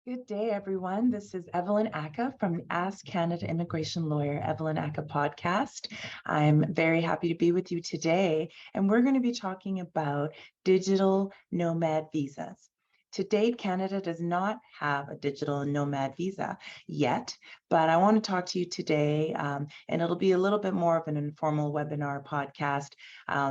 Good day, everyone. This is Evelyn Ackah from the Ask Canada Immigration Lawyer, Evelyn Ackah podcast. I'm very happy to be with you today, and we're going to be talking about digital nomad visas. To date, Canada does not have a digital nomad visa yet, but I want to talk to you today, and it'll be a little bit more of an informal webinar podcast.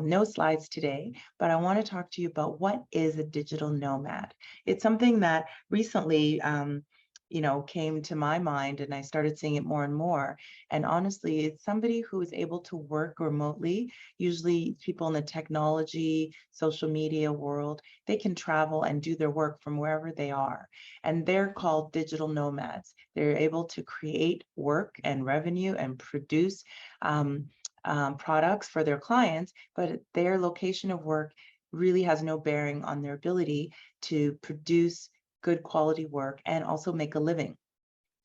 No slides today, but I want to talk to you about what is a digital nomad. It's something that recently, came to my mind, and I started seeing it more and more. And honestly, it's somebody who is able to work remotely. Usually people in the technology, social media world, they can travel and do their work from wherever they are. And they're called digital nomads. They're able to create work and revenue and produce products for their clients, but their location of work really has no bearing on their ability to produce good quality work and also make a living.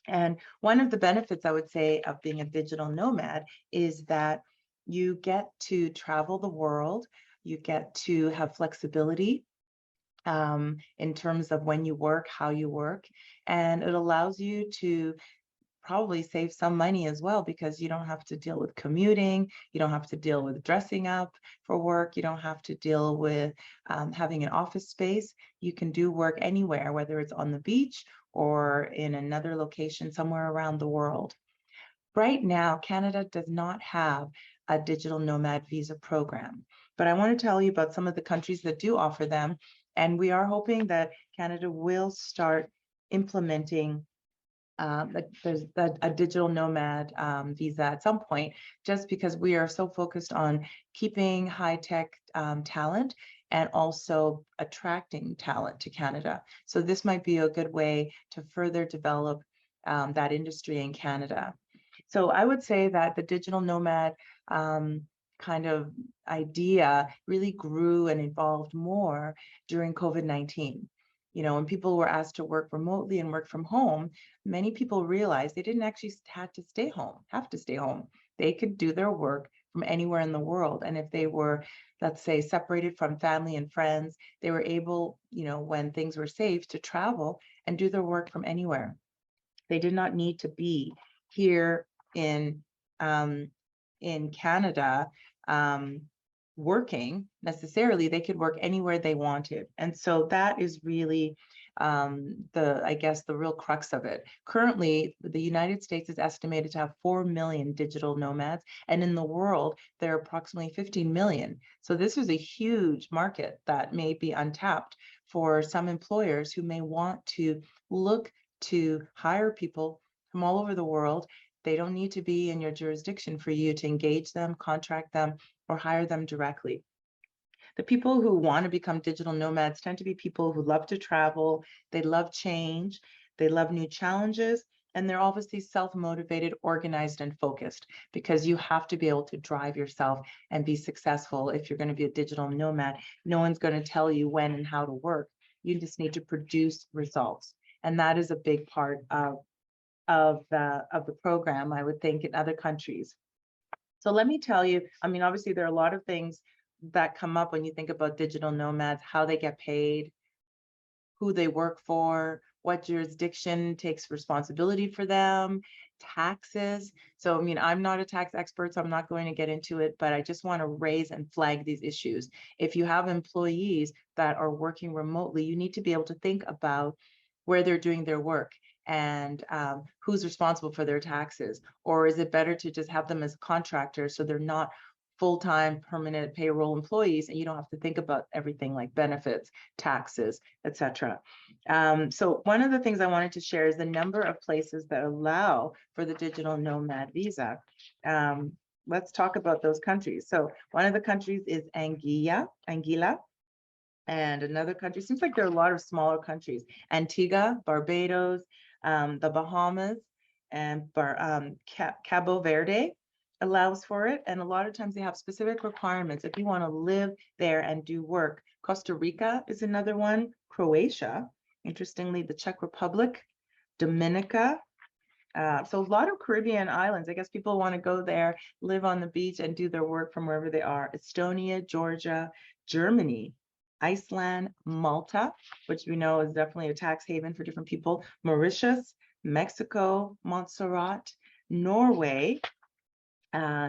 And one of the benefits, I would say, of being a digital nomad is that you get to travel the world, you get to have flexibility in terms of when you work, how you work, and it allows you to probably save some money as well, because you don't have to deal with commuting, you don't have to deal with dressing up for work, you don't have to deal with having an office space. You can do work anywhere, whether it's on the beach or in another location somewhere around the world. Right now, Canada does not have a digital nomad visa program, but I want to tell you about some of the countries that do offer them, and we are hoping that Canada will start implementing there's a digital nomad visa at some point, just because we are so focused on keeping high-tech talent and also attracting talent to Canada. So this might be a good way to further develop that industry in Canada. So I would say that the digital nomad kind of idea really grew and evolved more during COVID-19. When people were asked to work remotely and work from home, many people realized they didn't actually have to stay home. They could do their work from anywhere in the world. And if they were, let's say, separated from family and friends, they were able, when things were safe, to travel and do their work from anywhere. They did not need to be here in Canada working necessarily. They could work anywhere they wanted. And so that is really I guess the real crux of it. Currently, the United States is estimated to have 4 million digital nomads, and in the world, there are approximately 15 million. So this is a huge market that may be untapped for some employers who may want to look to hire people from all over the world. They don't need to be in your jurisdiction for you to engage them, contract them, or hire them directly. The people who want to become digital nomads tend to be people who love to travel, they love change, they love new challenges, and they're obviously self-motivated, organized, and focused, because you have to be able to drive yourself and be successful. If you're going to be a digital nomad, no one's going to tell you when and how to work. You just need to produce results. And that is a big part of the program, I would think, in other countries. So let me tell you, obviously there are a lot of things that come up when you think about digital nomads: how they get paid, who they work for, what jurisdiction takes responsibility for them, taxes. So, I'm not a tax expert, so I'm not going to get into it, but I just want to raise and flag these issues. If you have employees that are working remotely, you need to be able to think about where they're doing their work and who's responsible for their taxes. Or is it better to just have them as contractors, so they're not full-time permanent payroll employees, and you don't have to think about everything like benefits, taxes, etc. So one of the things I wanted to share is the number of places that allow for the digital nomad visa. Let's talk about those countries. So one of the countries is Anguilla, and another country, seems like there are a lot of smaller countries: Antigua, Barbados, the Bahamas, and Cabo Verde allows for it. And a lot of times they have specific requirements if you want to live there and do work. Costa Rica is another one. Croatia, interestingly, the Czech Republic, Dominica. So a lot of Caribbean islands. I guess people want to go there, live on the beach, and do their work from wherever they are. Estonia, Georgia, Germany, Iceland, Malta, which we know is definitely a tax haven for different people, Mauritius, Mexico, Montserrat, Norway,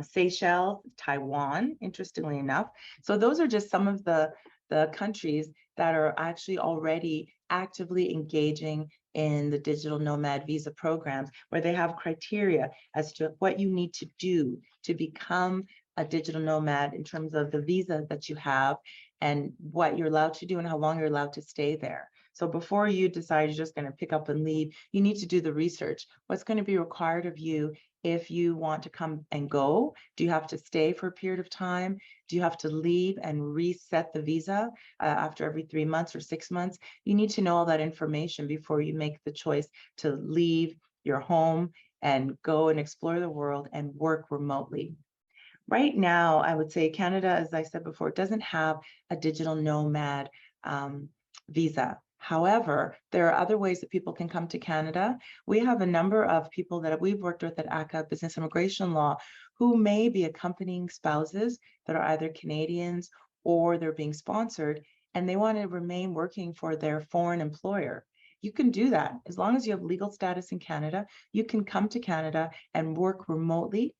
Seychelles, Taiwan, interestingly enough. So those are just some of the countries that are actually already actively engaging in the digital nomad visa programs, where they have criteria as to what you need to do to become a digital nomad in terms of the visa that you have and what you're allowed to do and how long you're allowed to stay there. So before you decide you're just going to pick up and leave, you need to do the research. What's going to be required of you if you want to come and go? Do you have to stay for a period of time? Do you have to leave and reset the visa after every 3 months or 6 months? You need to know all that information before you make the choice to leave your home and go and explore the world and work remotely. Right now, I would say Canada, as I said before, doesn't have a digital nomad visa. However, there are other ways that people can come to Canada. We have a number of people that we've worked with at Ackah Business Immigration Law who may be accompanying spouses that are either Canadians or they're being sponsored, and they want to remain working for their foreign employer. You can do that. As long as you have legal status in Canada, you can come to Canada and work remotely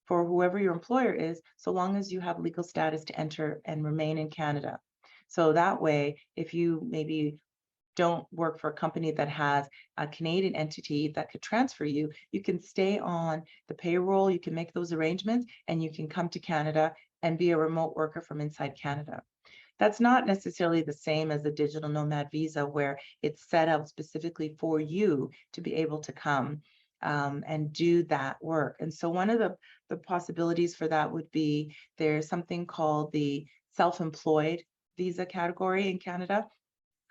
for whoever your employer is, so long as you have legal status to enter and remain in Canada. So that way, if you maybe don't work for a company that has a Canadian entity that could transfer you, you can stay on the payroll, you can make those arrangements, and you can come to Canada and be a remote worker from inside Canada. That's not necessarily the same as the digital nomad visa, where it's set up specifically for you to be able to come and do that work. And so one of the possibilities for that would be there's something called the self-employed visa category in Canada,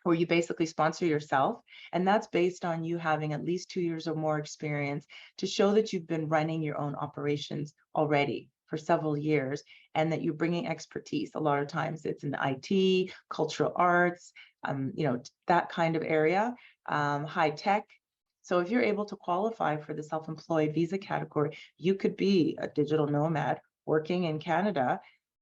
where you basically sponsor yourself. And that's based on you having at least 2 years or more experience to show that you've been running your own operations already for several years, and that you're bringing expertise. A lot of times it's in IT, cultural arts, that kind of area, high tech. So if you're able to qualify for the self-employed visa category, you could be a digital nomad working in Canada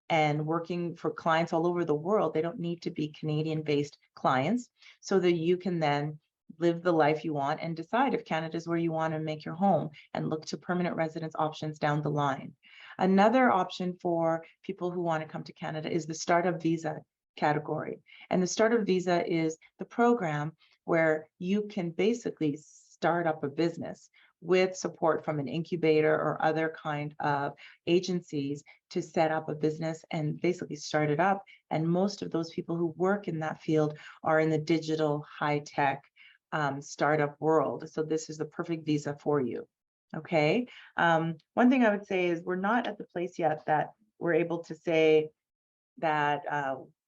and working for clients all over the world. They don't need to be Canadian-based clients, so that you can then live the life you want and decide if Canada is where you want to make your home and look to permanent residence options down the line. Another option for people who want to come to Canada is the startup visa category. And the startup visa is the program where you can basically start up a business with support from an incubator or other kind of agencies to set up a business and basically start it up. And most of those people who work in that field are in the digital high-tech startup world. So this is the perfect visa for you. Okay. One thing I would say is we're not at the place yet that we're able to say that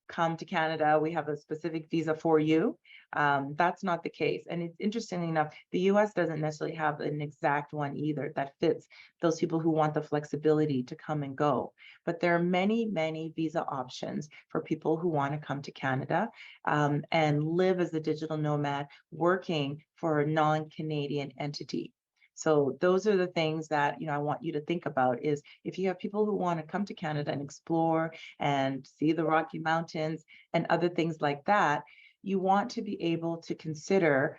come to Canada, we have a specific visa for you. That's not the case. And it's interestingly enough, the U.S. doesn't necessarily have an exact one either that fits those people who want the flexibility to come and go. But there are many, many visa options for people who want to come to Canada and live as a digital nomad working for a non-Canadian entity. So those are the things that, I want you to think about is if you have people who want to come to Canada and explore and see the Rocky Mountains and other things like that, you want to be able to consider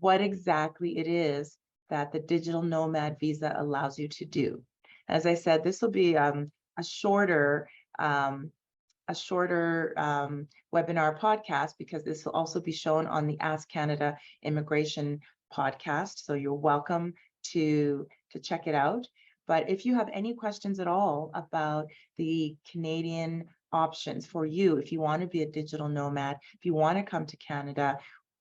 what exactly it is that the digital nomad visa allows you to do. As I said, this will be a shorter webinar podcast, because this will also be shown on the Ask Canada Immigration podcast. So you're welcome to check it out. But if you have any questions at all about the Canadian options for you, if you want to be a digital nomad, if you want to come to Canada,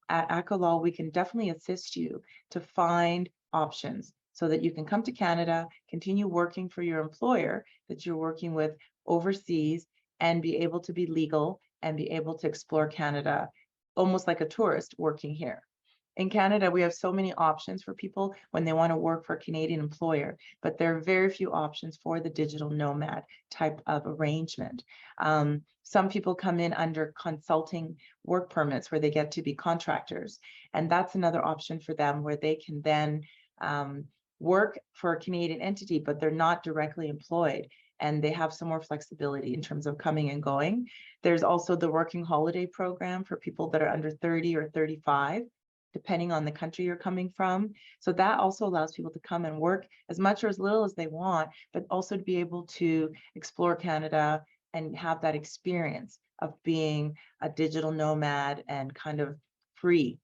at Ackah Law, we can definitely assist you to find options so that you can come to Canada, continue working for your employer that you're working with overseas, and be able to be legal and be able to explore Canada almost like a tourist working here. In Canada, we have so many options for people when they want to work for a Canadian employer, but there are very few options for the digital nomad type of arrangement. Some people come in under consulting work permits where they get to be contractors, and that's another option for them where they can then work for a Canadian entity, but they're not directly employed. and they have some more flexibility in terms of coming and going. There's also the working holiday program for people that are under 30 or 35, depending on the country you're coming from. So that also allows people to come and work as much or as little as they want, but also to be able to explore Canada and have that experience of being a digital nomad and kind of free.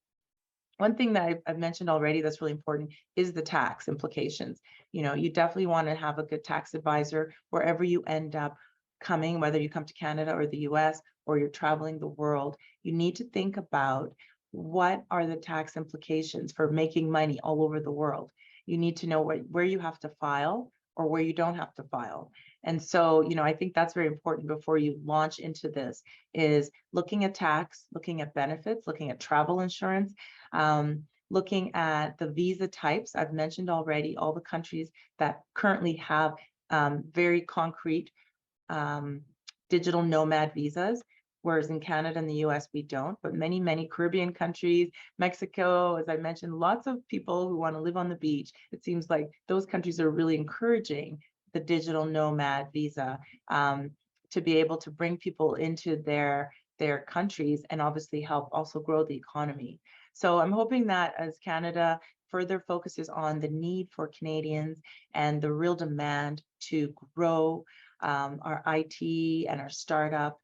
One thing that I've mentioned already that's really important is the tax implications. You definitely want to have a good tax advisor wherever you end up coming, whether you come to Canada or the U.S. or you're traveling the world. You need to think about what are the tax implications for making money all over the world. You need to know where you have to file or where you don't have to file. And so, I think that's very important before you launch into this, is looking at tax, looking at benefits, looking at travel insurance, looking at the visa types. I've mentioned already all the countries that currently have very concrete digital nomad visas, whereas in Canada and the U.S. we don't, but many, many Caribbean countries, Mexico, as I mentioned, lots of people who want to live on the beach. It seems like those countries are really encouraging the digital nomad visa to be able to bring people into their countries and obviously help also grow the economy. So I'm hoping that as Canada further focuses on the need for Canadians and the real demand to grow our IT and our startup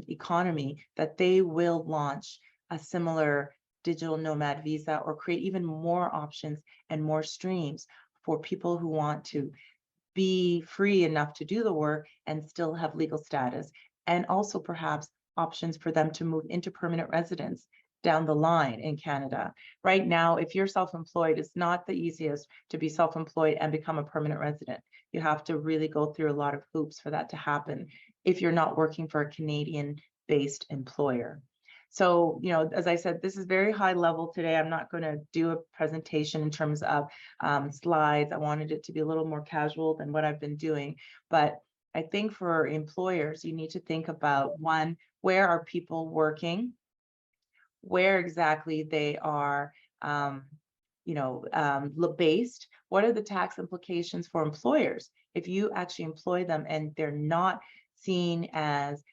economy, that they will launch a similar digital nomad visa or create even more options and more streams for people who want to be free enough to do the work and still have legal status, and also perhaps options for them to move into permanent residence down the line in Canada. Right now, if you're self-employed, it's not the easiest to be self-employed and become a permanent resident. You have to really go through a lot of hoops for that to happen if you're not working for a Canadian-based employer. So, as I said, this is very high level today. I'm not going to do a presentation in terms of slides. I wanted it to be a little more casual than what I've been doing. But I think for employers, you need to think about, one, where are people working? Where exactly they are, based? What are the tax implications for employers if you actually employ them and they're not seen as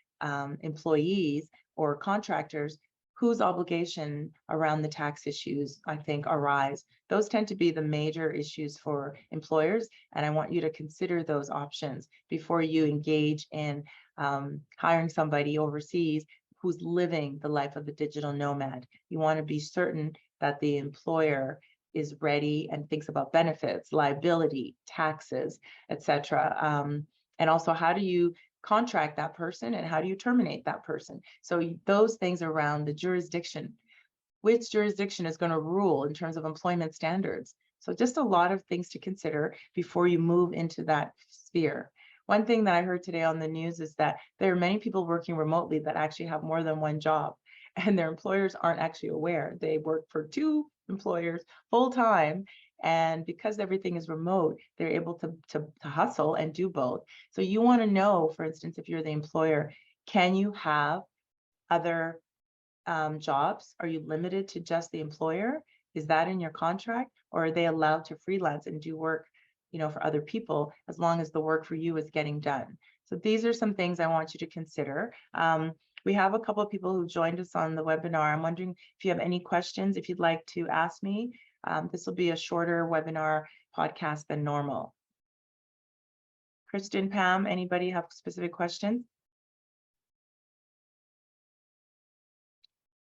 employees or contractors? Whose obligation around the tax issues, I think, arise? Those tend to be the major issues for employers, and I want you to consider those options before you engage in hiring somebody overseas who's living the life of a digital nomad. You want to be certain that the employer is ready and thinks about benefits, liability, taxes, etc. And also, how do you contract that person and how do you terminate that person? So those things around the jurisdiction, which jurisdiction is going to rule in terms of employment standards? So just a lot of things to consider before you move into that sphere. One thing that I heard today on the news is that there are many people working remotely that actually have more than one job, and their employers aren't actually aware. They work for two employers full time, and because everything is remote, they're able to hustle and do both. So you want to know, for instance, if you're the employer, can you have other jobs? Are you limited to just the employer? Is that in your contract, or are they allowed to freelance and do work for other people, as long as the work for you is getting done? So these are some things I want you to consider. We have a couple of people who joined us on the webinar. I'm wondering if you have any questions, if you'd like to ask me. This will be a shorter webinar podcast than normal. Kristen, Pam, anybody have specific questions?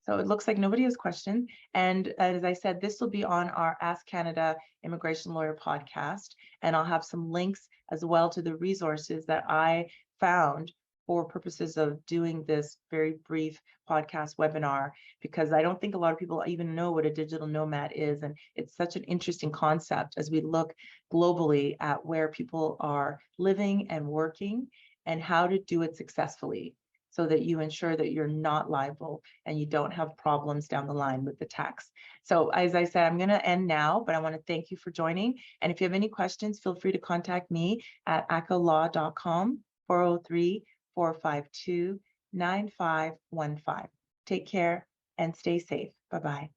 So it looks like nobody has questions. And as I said, this will be on our Ask Canada Immigration Lawyer podcast. And I'll have some links as well to the resources that I found for purposes of doing this very brief podcast webinar, because I don't think a lot of people even know what a digital nomad is. And it's such an interesting concept as we look globally at where people are living and working and how to do it successfully, so that you ensure that you're not liable and you don't have problems down the line with the tax. So as I said, I'm going to end now, but I want to thank you for joining. And if you have any questions, feel free to contact me at ackahlaw.com, 403-452-9515. Take care and stay safe. Bye-bye.